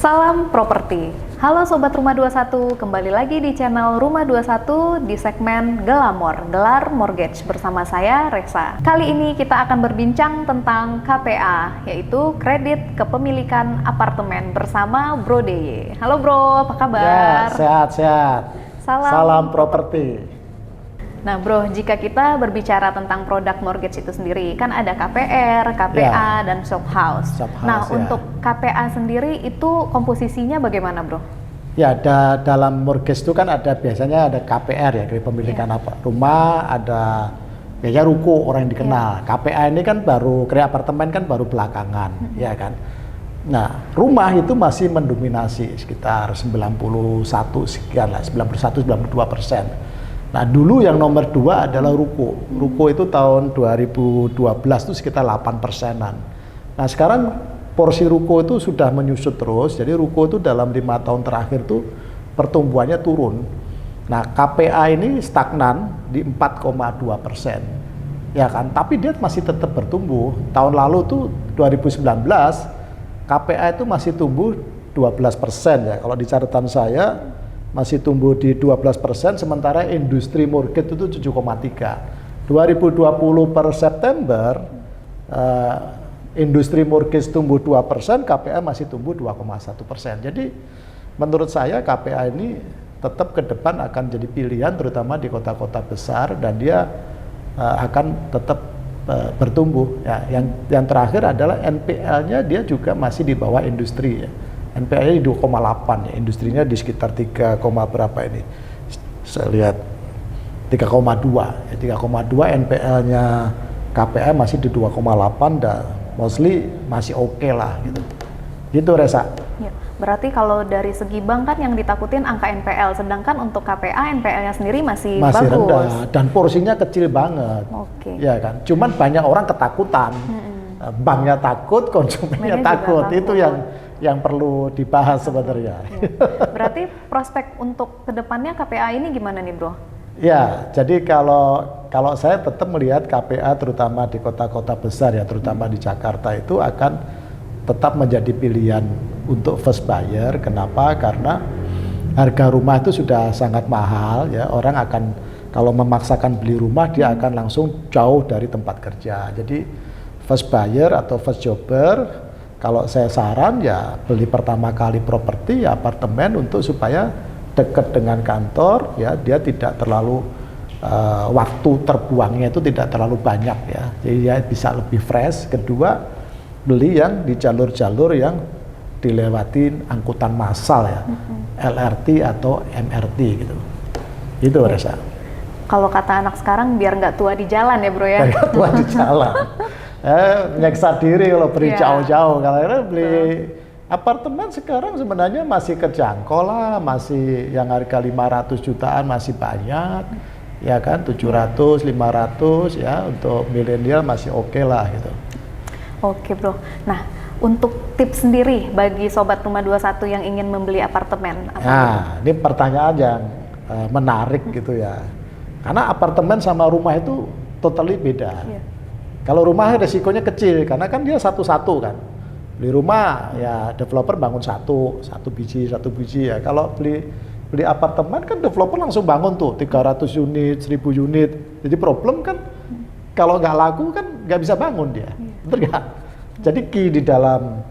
Salam properti. Halo Sobat Rumah 21, kembali lagi di channel Rumah 21 di segmen Gelamor, Gelar Mortgage bersama saya, Reksa. Kali ini kita akan berbincang tentang KPA, yaitu Kredit Kepemilikan Apartemen bersama Bro DY. Halo Bro, apa kabar? Ya, sehat-sehat. Salam properti. Nah Bro, jika kita berbicara tentang produk mortgage itu sendiri, kan ada KPR, KPA, dan shop house. Nah, untuk KPA sendiri itu komposisinya bagaimana Bro? Ya, dalam mortgage itu kan ada biasanya ada KPR ya, kepemilikan rumah, ada biasanya ruko orang yang dikenal. KPA ini kan baru, apartemen kan baru belakangan, ya kan. Nah, rumah itu masih mendominasi sekitar 91 sekian lah, 91-92%. Nah, dulu yang nomor 2 adalah ruko. Ruko itu tahun 2012 itu sekitar 8%-an. Nah, sekarang porsi ruko itu sudah menyusut terus. Jadi ruko itu dalam 5 tahun terakhir tuh pertumbuhannya turun. Nah, KPA ini stagnan di 4,2%. Ya kan? Tapi dia masih tetap bertumbuh. Tahun lalu tuh 2019 KPA itu masih tumbuh 12% ya. Kalau di catatan saya masih tumbuh di 12%, sementara industri mortgage itu 7,3. 2020 per September, industri mortgage tumbuh 2%, KPA masih tumbuh 2,1%. Jadi menurut saya KPA ini tetap ke depan akan jadi pilihan, terutama di kota-kota besar, dan dia akan tetap bertumbuh. Ya, yang terakhir adalah NPL-nya dia juga masih di bawah industri ya. NPL-nya di 2,8 ya, industrinya di sekitar 3, berapa ini? Saya lihat 3,2 ya, 3,2 NPL-nya KPA masih di 2,8 dan mostly masih oke lah gitu. Gitu Resa. Ya, berarti kalau dari segi bank kan yang ditakutin angka NPL, sedangkan untuk KPA NPL-nya sendiri masih bagus. Rendah dan porsinya kecil banget. Oke. Ya kan. Cuman banyak orang ketakutan. Banknya takut, konsumennya takut. Itu yang perlu dibahas sebenarnya. Ya. Berarti prospek untuk kedepannya KPA ini gimana nih Bro? Ya, jadi kalau saya tetap melihat KPA terutama di kota-kota besar ya, terutama di Jakarta itu akan tetap menjadi pilihan untuk first buyer. Kenapa? Karena harga rumah itu sudah sangat mahal ya. Orang akan kalau memaksakan beli rumah dia akan langsung jauh dari tempat kerja. Jadi first buyer atau first jobber, kalau saya saran ya beli pertama kali properti ya apartemen untuk supaya dekat dengan kantor ya, dia tidak terlalu waktu terbuangnya itu tidak terlalu banyak ya, jadi dia bisa lebih fresh. Kedua, beli yang di jalur-jalur yang dilewatin angkutan massal ya, LRT atau MRT gitu. Itu Resa. Kalau kata anak sekarang biar nggak tua di jalan ya Bro ya. Nggak tua di jalan. Menyiksa diri kalau beli jauh-jauh. Kalau beli apartemen sekarang sebenarnya masih kejangkau lah, masih yang harga 500 jutaan masih banyak, ya kan, 700, 500 ya, untuk milenial masih oke lah gitu. Oke Bro, nah untuk tips sendiri bagi Sobat Rumah 21 yang ingin membeli apartemen? Nah, ini pertanyaan yang menarik gitu ya, karena apartemen sama rumah itu totally beda. Kalau rumah resikonya kecil, karena kan dia satu-satu kan. Beli rumah ya developer bangun satu biji ya. Kalau beli apartemen kan developer langsung bangun tuh 300 unit, 1000 unit. Jadi problem kan kalau nggak laku kan nggak bisa bangun dia, betul nggak? Jadi key di dalam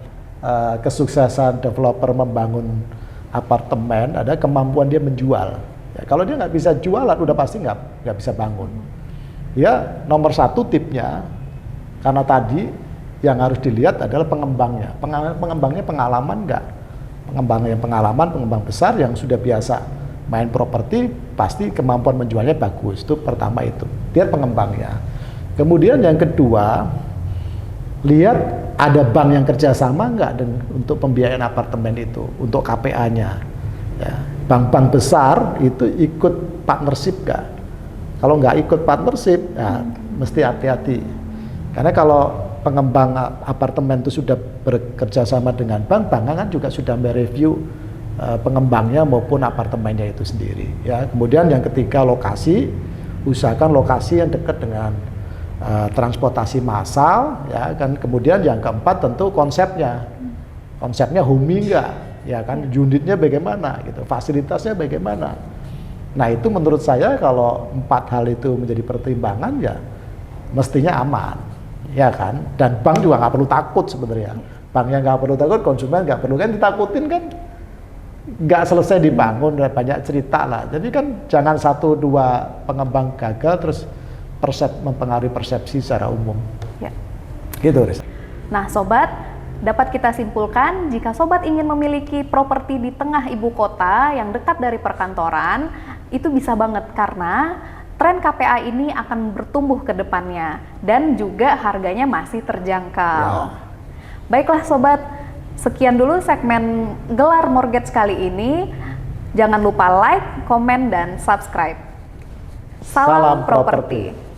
kesuksesan developer membangun apartemen ada kemampuan dia menjual. Ya, kalau dia nggak bisa jualan, udah pasti nggak bisa bangun. Ya, nomor 1 tipnya. Karena tadi yang harus dilihat adalah pengembangnya. Pengembangnya pengalaman enggak? Pengembang besar yang sudah biasa main properti, pasti kemampuan menjualnya bagus. Itu pertama itu. Lihat pengembangnya. Kemudian yang kedua, lihat ada bank yang kerjasama enggak untuk pembiayaan apartemen itu, untuk KPA-nya. Ya, bank-bank besar itu ikut partnership enggak? Kalau nggak ikut partnership, ya mesti hati-hati. Karena kalau pengembang apartemen itu sudah bekerja sama dengan bank kan juga sudah mereview pengembangnya maupun apartemennya itu sendiri. Ya, kemudian yang ketiga lokasi, usahakan lokasi yang dekat dengan transportasi massal, ya kan. Kemudian yang keempat tentu konsepnya homey enggak, ya kan, unitnya bagaimana gitu, fasilitasnya bagaimana. Nah itu menurut saya kalau 4 hal itu menjadi pertimbangan ya mestinya aman, ya kan. Dan bank juga nggak perlu takut sebenarnya. Banknya nggak perlu takut, konsumen nggak perlu, kan ditakutin kan nggak selesai dibangun, banyak cerita lah. Jadi kan jangan 1-2 pengembang gagal terus mempengaruhi persepsi secara umum. Ya. Gitu, Risa. Nah, sobat, dapat kita simpulkan jika sobat ingin memiliki properti di tengah ibu kota yang dekat dari perkantoran, itu bisa banget karena tren KPA ini akan bertumbuh ke depannya dan juga harganya masih terjangkau. Ya. Baiklah sobat, sekian dulu segmen Gelar Mortgage kali ini. Jangan lupa like, komen, dan subscribe. Salam properti.